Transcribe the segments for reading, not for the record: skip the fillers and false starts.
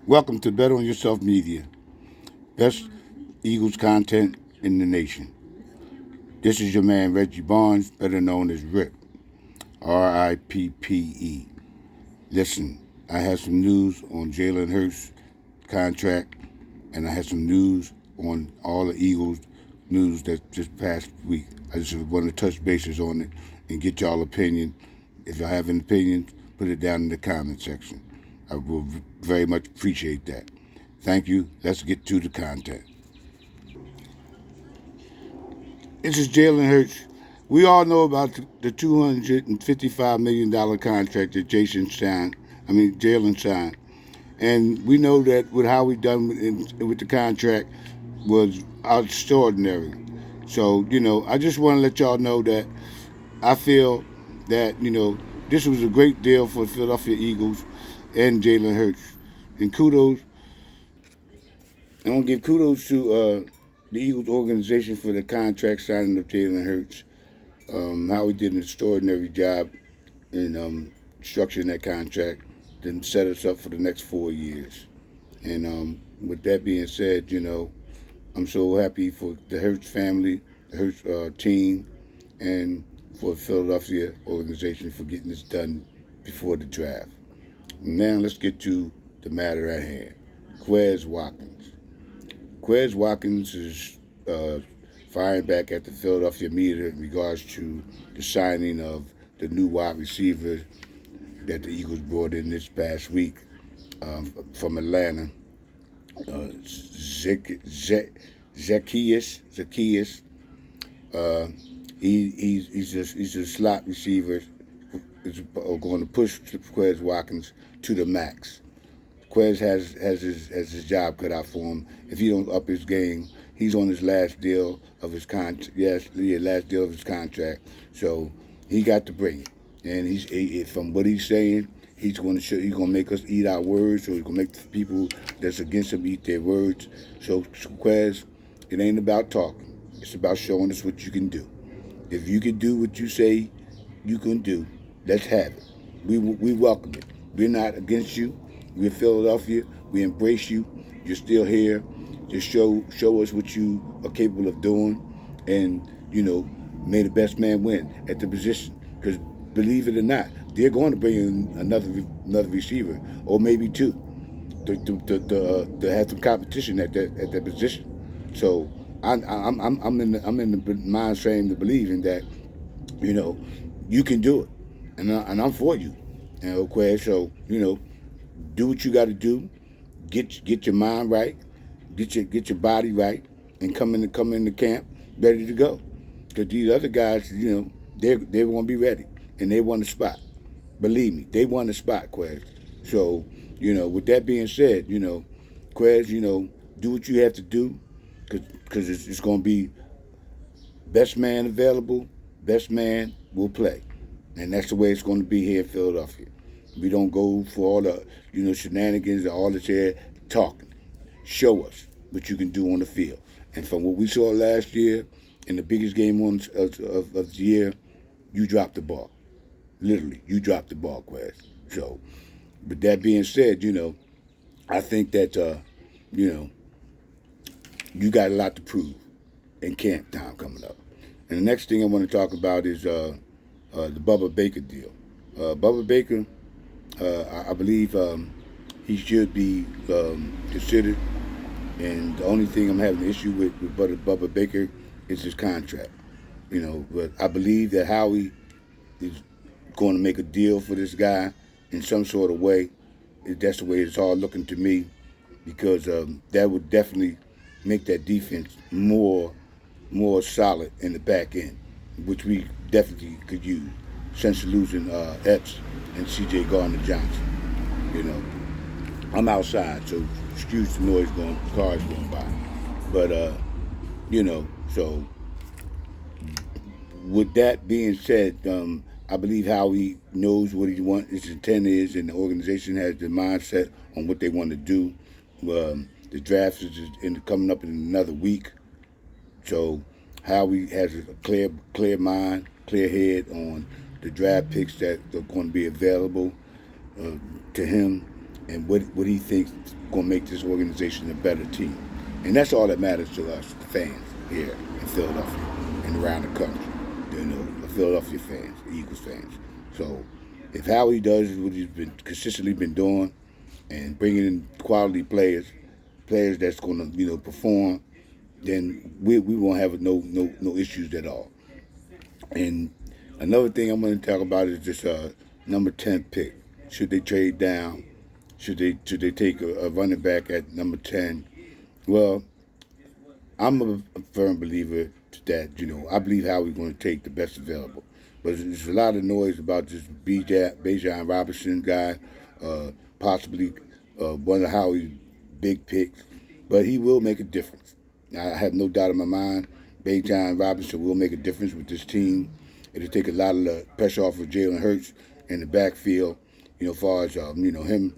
Welcome to Bet on Yourself Media, best Eagles content in the nation. This is your man Reggie Barnes, better known as Rip, RIPPE. Listen, I have some news on Jalen Hurts' contract, and I have some news on all the Eagles news that just past week. I just want to touch bases on it and get y'all opinion. If y'all have an opinion, put it down in the comment section. I will very much appreciate that. Thank you. Let's get to the content. This is Jalen Hurts. We all know about the $255 million contract that Jalen signed. And we know that with how we done with the contract was extraordinary. So, I just want to let y'all know that I feel that, this was a great deal for the Philadelphia Eagles and Jalen Hurts. And kudos, I want to give kudos to the Eagles organization for the contract signing of Jalen Hurts. How he did an extraordinary job in structuring that contract, then set us up for the next 4 years. And with that being said, I'm so happy for the Hurts family, the Hurts team, and for the Philadelphia organization for getting this done before the draft. Now let's get to the matter at hand. Quez Watkins. Quez Watkins is firing back at the Philadelphia media in regards to the signing of the new wide receiver that the Eagles brought in this past week from Atlanta, Zacchaeus. He's a slot receiver. Is going to push Quez Watkins to the max. Quez has his job cut out for him. If he don't up his game, he's on his last deal of his contract. Yes, last deal of his contract. So he got to bring it. And from what he's saying, he's going to make us eat our words, or he's going to make the people that's against him eat their words. So Quez, it ain't about talking. It's about showing us what you can do. If you can do what you say you can do, let's have it. We welcome it. We're not against you. We're Philadelphia. We embrace you. You're still here. Just show us what you are capable of doing, and may the best man win at the position. Because believe it or not, they're going to bring in another receiver, or maybe two, to have some competition at that position. So I'm in the mind frame to believing that you can do it, and I'm for you. Okay, so do what you got to do, get your mind right, get your body right, and come in the camp ready to go. Because these other guys, they won't be ready, and they want a spot. Believe me, they want a spot, Quez. So with that being said, Quez, do what you have to do, because it's going to be best man available, best man will play. And that's the way it's going to be here in Philadelphia. We don't go for all the, shenanigans and all this here talking. Show us what you can do on the field. And from what we saw last year, in the biggest game of the year, you dropped the ball. Literally, you dropped the ball, Quez. So, with that being said, I think that, you got a lot to prove in camp time coming up. And the next thing I want to talk about is the Bubba Baker deal. Bubba Baker, I believe he should be considered, and the only thing I'm having an issue with Bubba Baker is his contract. But I believe that Howie is going to make a deal for this guy in some sort of way. That's the way it's all looking to me, because that would definitely make that defense more solid in the back end, which we definitely could use since losing Epps and C.J. Gardner-Johnson. I'm outside, so excuse the noise cars going by. But, so with that being said, I believe Howie knows what he wants, his intent is, and the organization has the mindset on what they want to do. The draft is coming up in another week, So Howie has a clear mind, clear head on the draft picks that are going to be available uh, to him, and what he thinks is going to make this organization a better team. And that's all that matters to us, the fans here in Philadelphia and around the country. The Philadelphia fans, the Eagles fans. So if Howie does what he's been consistently been doing, and bringing in quality players that's going to perform, then we won't have no issues at all. And another thing I'm going to talk about is this number 10 pick. Should they trade down? Should they take a running back at number 10? Well, I'm a firm believer that I believe how we're going to take the best available. But there's a lot of noise about this Bijan Robinson guy, possibly one of Howie's big picks. But he will make a difference. I have no doubt in my mind. Bijan Robinson will make a difference with this team. It'll take a lot of the pressure off of Jalen Hurts in the backfield. As far as him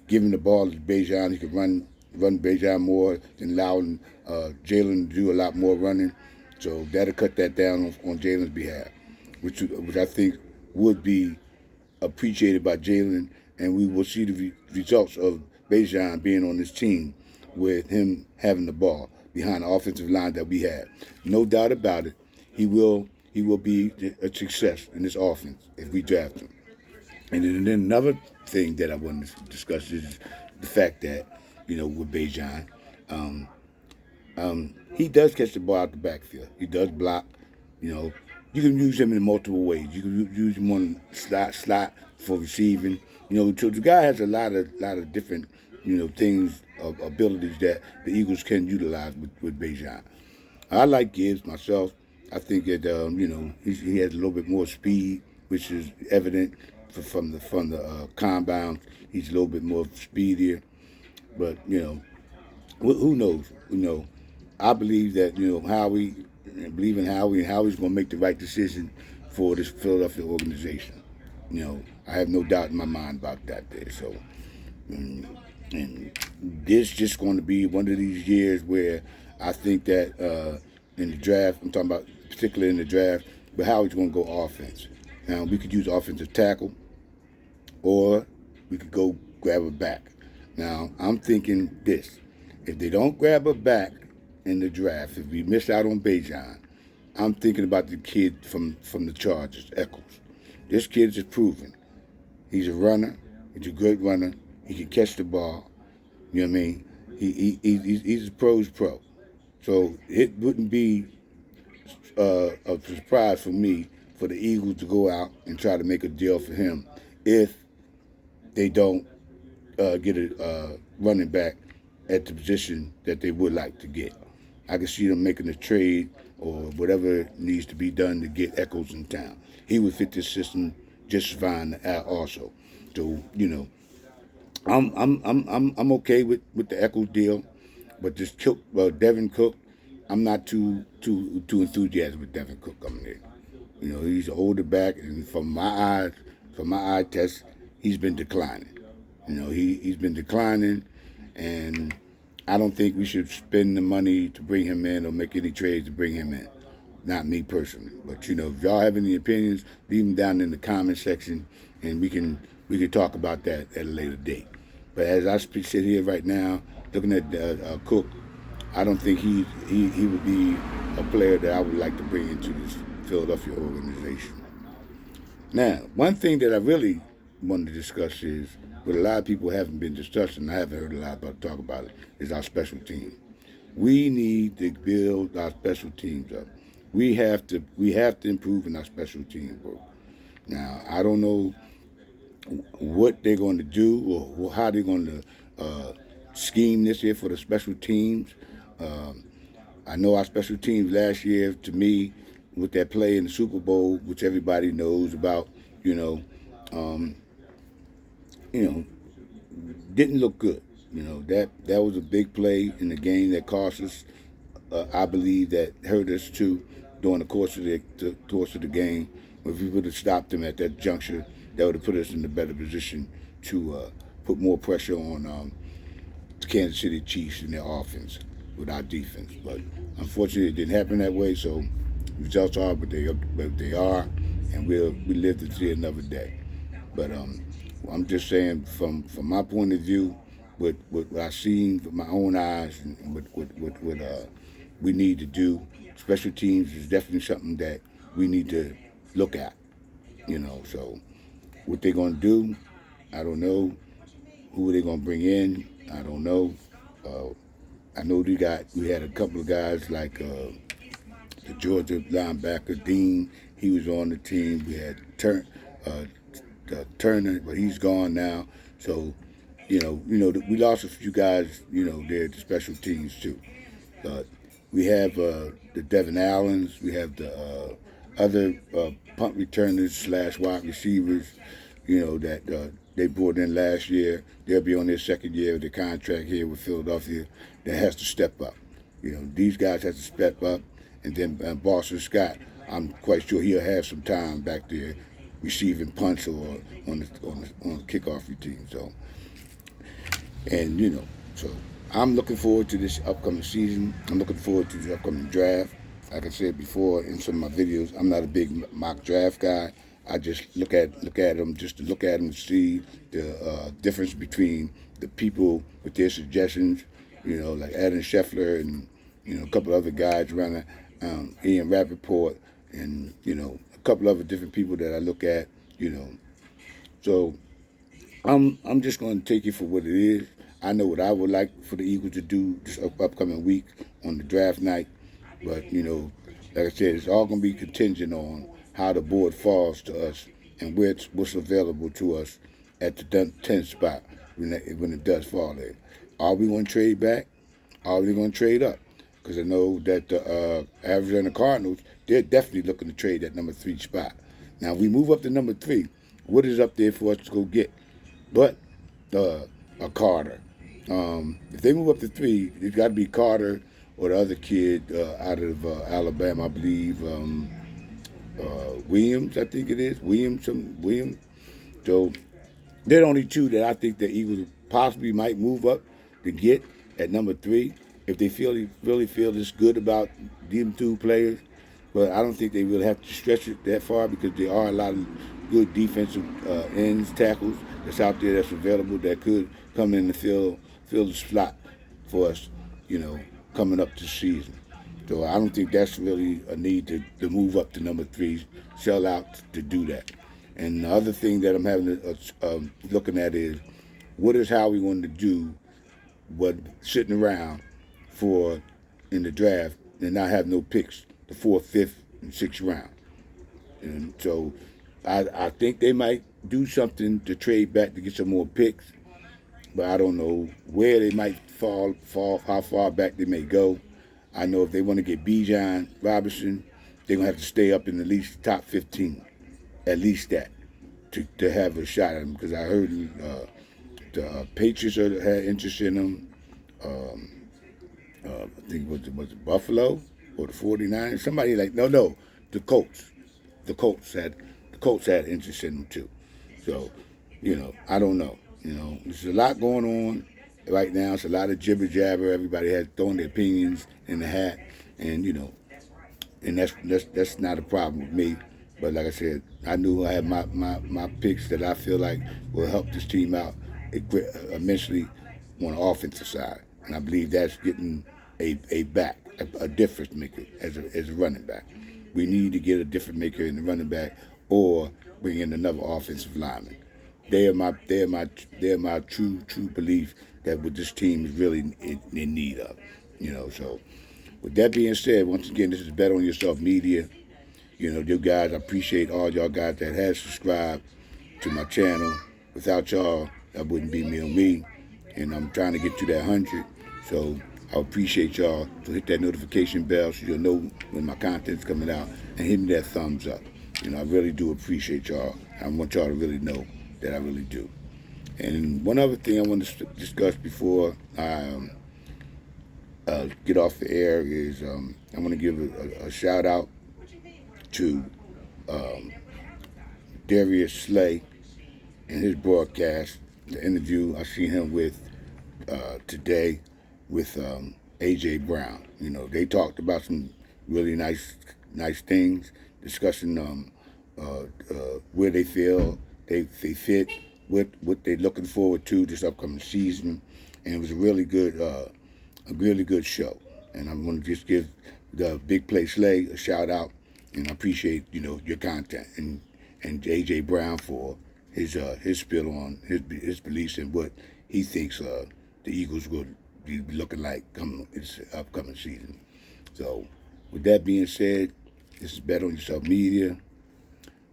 giving the ball to Bijan, he could run Bijan more and allowing Jalen to do a lot more running. So that'll cut that down on Jalen's behalf, which I think would be appreciated by Jalen, and we will see the results of Bijan being on this team with him having the ball behind the offensive line that we have. No doubt about it, he will be a success in this offense if we draft him. And then another thing that I want to discuss is the fact that, with Bijan, he does catch the ball out the backfield. He does block. You can use him in multiple ways. You can use him on slot for receiving. So the guy has a lot of different, things, abilities that the Eagles can utilize with Bijan. I like Gibbs myself. I think that he has a little bit more speed, which is evident from the combine. He's a little bit more speedier, but who knows? I believe that Howie, and believe in Howie, and Howie's going to make the right decision for this Philadelphia organization. I have no doubt in my mind about that there. So, and this just going to be one of these years where I think that in the draft, I'm talking about particularly in the draft, but Howie's going to go offense. Now, we could use offensive tackle, or we could go grab a back. Now, I'm thinking this. If they don't grab a back in the draft, if we miss out on Bijan, I'm thinking about the kid from the Chargers, Echols. This kid is proven. He's a runner. He's a good runner. He can catch the ball. You know what I mean? He's a pro's pro. So it wouldn't be a surprise for me for the Eagles to go out and try to make a deal for him if they don't get a running back at the position that they would like to get. I can see them making a trade or whatever needs to be done to get Echols in town. He would fit this system just fine also. So I'm okay with the Echols deal, but this Devin Cook, I'm not too enthusiastic with Devin Cook coming in. He's an older back, and from my eye test, he's been declining. He's been declining, and I don't think we should spend the money to bring him in or make any trades to bring him in. Not me personally, but if y'all have any opinions, leave them down in the comment section, and we can talk about that at a later date. But as I sit here right now, looking at Cook, I don't think he would be a player that I would like to bring into this Philadelphia organization. Now, one thing that I really wanted to discuss is what a lot of people haven't been discussing, I haven't heard a lot about talk about it, is our special team. We need to build our special teams up. We have to improve in our special team work. Now, I don't know what they're going to do or how they're going to scheme this year for the special teams. I know our special teams last year, to me, with that play in the Super Bowl, which everybody knows about, didn't look good. That was a big play in the game that cost us. I believe that hurt us too during the course of the game. If we would have stopped them at that juncture, that would have put us in a better position to put more pressure on the Kansas City Chiefs and their offense. with our defense. But unfortunately, it didn't happen that way. So results are, but they are, and we live to see another day. But I'm just saying from my point of view, what I've seen with my own eyes, and what we need to do. Special teams is definitely something that we need to look at. So what they're gonna do, I don't know. Who are they gonna bring in? I don't know. Uh, I know we had a couple of guys like the Georgia linebacker Dean. He was on the team. We had uh, Turner, but he's gone now. So we lost a few guys. There at the special teams too. Uh, we have the Devin Allens. We have the other punt returners slash wide receivers. That they brought in last year. They'll be on their second year of the contract here with Philadelphia. That has to step up. These guys have to step up, and then Boston Scott. I'm quite sure he'll have some time back there receiving punts or on the kickoff routine. So, and so I'm looking forward to this upcoming season. I'm looking forward to the upcoming draft. Like I said before in some of my videos, I'm not a big mock draft guy. I just look at them just to look at them and see the difference between the people with their suggestions. Like Adam Scheffler and a couple other guys around there, Ian Rappaport, and a couple other different people that I look at. So I'm just going to take it for what it is. I know what I would like for the Eagles to do this upcoming week on the draft night, but like I said, it's all going to be contingent on how the board falls to us and what's available to us at the 10th spot when it does fall there. Are we going to trade back? Are we going to trade up? Because I know that the Arizona Cardinals, they're definitely looking to trade that number 3 spot. Now, if we move up to number 3, what is up there for us to go get? But a Carter. If they move up to 3, it's got to be Carter or the other kid out of Alabama, I believe. Williams, I think it is. Williams. So they're the only 2 that I think the Eagles possibly might move up to get at number 3 if they really feel this good about them 2 players. But I don't think they really have to stretch it that far because there are a lot of good defensive ends, tackles that's out there that's available that could come in and fill the slot for us, coming up this season. So I don't think that's really a need to move up to number 3, sell out to do that. And the other thing that I'm having looking at is what is Howie going to do what sitting around for in the draft and not have no picks the 4th, 5th, and 6th round. And so I think they might do something to trade back to get some more picks, but I don't know where they might fall, how far back they may go. I know if they want to get Bijan Robinson, they're going to have to stay up in at least top 15, at least that, to have a shot at him. Because I heard the Patriots had interest in him. I think was it Buffalo or the 49ers? Somebody the Colts. The Colts had interest in him too. So, I don't know. There's a lot going on right now. It's a lot of jibber jabber. Everybody has thrown their opinions in the hat, and and that's not a problem with me. But like I said, I knew I had my picks that I feel like will help this team out immensely on the offensive side, and I believe that's getting a back, a difference maker as a running back. We need to get a difference maker in the running back, or bring in another offensive lineman. They are my true belief that what this team is really in need of. So with that being said, once again, this is Bet on Yourself Media. You guys, I appreciate all y'all guys that has subscribed to my channel. Without y'all, that wouldn't be me on me. And I'm trying to get to that 100. So I appreciate y'all. So hit that notification bell so you'll know when my content's coming out. And hit me that thumbs up. I really do appreciate y'all. I want y'all to really know that I really do. And one other thing I want to discuss before I get off the air is I want to give a shout out to Darius Slay and his broadcast, the interview I seen him with today with AJ Brown. You know, they talked about some really nice things, discussing where they feel they fit, what they're looking forward to this upcoming season, and it was a really good show. And I'm going to just give the Big Play Slay a shout out, and I appreciate your content and AJ Brown for his spill on his beliefs and what he thinks the Eagles will be looking like coming this upcoming season. So, with that being said, this is Bet on Yourself Media.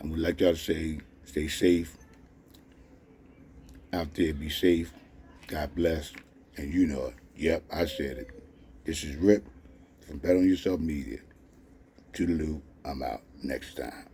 I would like y'all to say, stay safe out there, be safe. God bless, and you know it. Yep, I said it. This is Rip from Bet on Yourself Media. Toodaloo. I'm out. Next time.